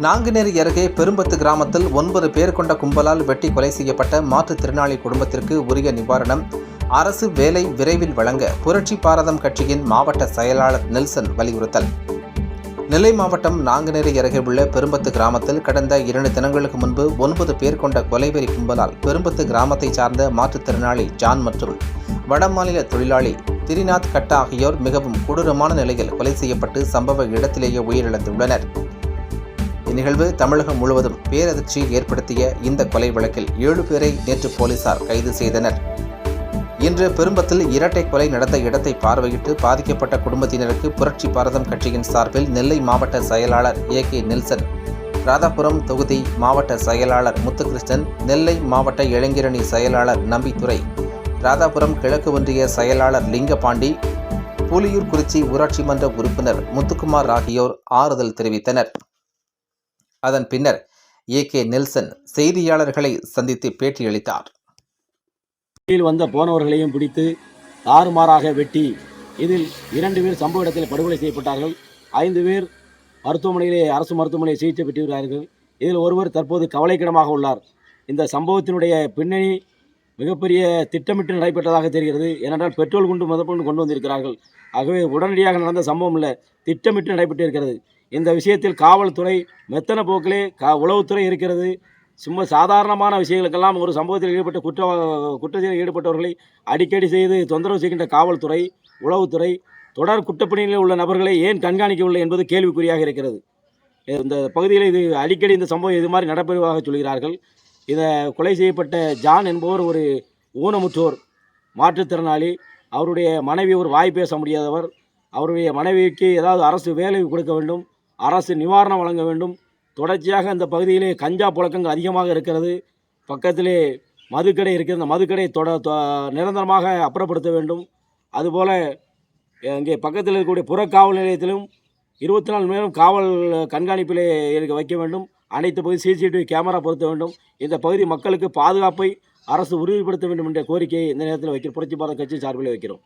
நாங்குநேரி அருகே பெரும்பத்து கிராமத்தில் 9 பேர் கொண்ட கும்பலால் வெட்டி கொலை செய்யப்பட்ட மாற்றுத்திறனாளி குடும்பத்திற்கு உரிய நிவாரணம் அரசு வேலை விரைவில் வழங்க புரட்சி பாரதம் கட்சியின் மாவட்ட செயலாளர் நெல்சன் வலியுறுத்தல். நெல்லை மாவட்டம் நாங்குநேரி அருகே உள்ள பெரும்பத்து கிராமத்தில் கடந்த 2 தினங்களுக்கு முன்பு 9 பேர் கொண்ட கொலைவெறி கும்பலால் பெரும்பத்து கிராமத்தை சார்ந்த மாற்றுத்திறனாளி ஜான் மற்றும் வடமாநில தொழிலாளி திரிநாத் கட்டா ஆகியோர் மிகவும் கொடூரமான நிலையில் கொலை செய்யப்பட்டு சம்பவ இடத்திலேயே உயிரிழந்துள்ளனர். இந்நிகழ்வு தமிழகம் முழுவதும் பேரதிர்ச்சியை ஏற்படுத்திய இந்த கொலை வழக்கில் 7 பேரை நேற்று போலீசார் கைது செய்தனர். இன்று பெரும்பத்தில் இரட்டை கொலை நடந்த இடத்தை பார்வையிட்டு பாதிக்கப்பட்ட குடும்பத்தினருக்கு புரட்சி பாரதம் கட்சியின் சார்பில் நெல்லை மாவட்ட செயலாளர் ஏ.கே. நெல்சன், ராதாபுரம் தொகுதி மாவட்ட செயலாளர் முத்துகிருஷ்ணன், நெல்லை மாவட்ட இளைஞரணி செயலாளர் நம்பித்துரை, ராதாபுரம் கிழக்கு ஒன்றிய செயலாளர் லிங்கபாண்டி, புலியூர் குறிச்சி ஊராட்சி மன்ற உறுப்பினர் முத்துக்குமார் ஆகியோர் ஆறுதல் தெரிவித்தனர். அதன் பின்னர் ஏ.கே. நெல்சன் செய்தியாளர்களை சந்தித்து பேட்டியளித்தார். வந்த போனவர்களையும் பிடித்து தாறுமாறாக வெட்டி இதில் 2 பேர் சம்பவ இடத்தில் படுகொலை செய்யப்பட்டார்கள். 5 பேர் அரசு மருத்துவமனையில் சிகிச்சை பெற்று வருகிறார்கள். இதில் ஒருவர் தற்போது கவலைக்கிடமாக உள்ளார். இந்த சம்பவத்தினுடைய பின்னணி மிகப்பெரிய திட்டமிட்டு நடைபெற்றதாக தெரிகிறது. ஏனென்றால் பெட்ரோல் குண்டு முதற்கொண்டு கொண்டு வந்திருக்கிறார்கள். ஆகவே உடனடியாக நடந்த சம்பவம் இல்லை, திட்டமிட்டு நடைபெற்று இருக்கிறது. இந்த விஷயத்தில் காவல்துறை மெத்தன போக்கிலே உளவுத்துறை இருக்கிறது. சும்மா சாதாரணமான விஷயங்களுக்கெல்லாம் ஒரு சம்பவத்தில் ஈடுபட்ட குற்றத்தில் ஈடுபட்டவர்களை அடிக்கடி செய்து தொந்தரவு செய்கின்ற காவல்துறை, உளவுத்துறை தொடர் குற்றப்பணியில் உள்ள நபர்களை ஏன் கண்காணிக்கவில்லை என்பது கேள்விக்குறியாக இருக்கிறது. இந்த பகுதியில் இது அடிக்கடி இந்த சம்பவம் இது மாதிரி நடைபெறுவதாக சொல்கிறார்கள். இதை கொலை செய்யப்பட்ட ஜான் என்பவர் ஒரு ஊனமுற்றோர் மாற்றுத்திறனாளி. அவருடைய மனைவி ஒரு வாய் பேச முடியாதவர். அவருடைய மனைவிக்கு ஏதாவது அரசு வேலை கொடுக்க வேண்டும், அரசு நிவாரணம் வழங்க வேண்டும். தொடர்ச்சியாக அந்த பகுதியிலே கஞ்சா புழக்கங்கள் அதிகமாக இருக்கிறது. பக்கத்திலே மதுக்கடை இருக்கிறது. அந்த மதுக்கடை நிரந்தரமாக அப்புறப்படுத்த வேண்டும். அதுபோல் இங்கே பக்கத்தில் இருக்கக்கூடிய புறக்காவல் நிலையத்திலும் 24 மணி நேரம் காவல் கண்காணிப்பிலே வைக்க வேண்டும். அனைத்து பகுதி CCTV கேமரா பொருத்த வேண்டும். இந்த பகுதி மக்களுக்கு பாதுகாப்பை அரசு உறுதிப்படுத்த வேண்டும் என்ற கோரிக்கையை இந்த நேரத்தில் புரட்சி பாரத கட்சி சார்பில் வைக்கிறோம்.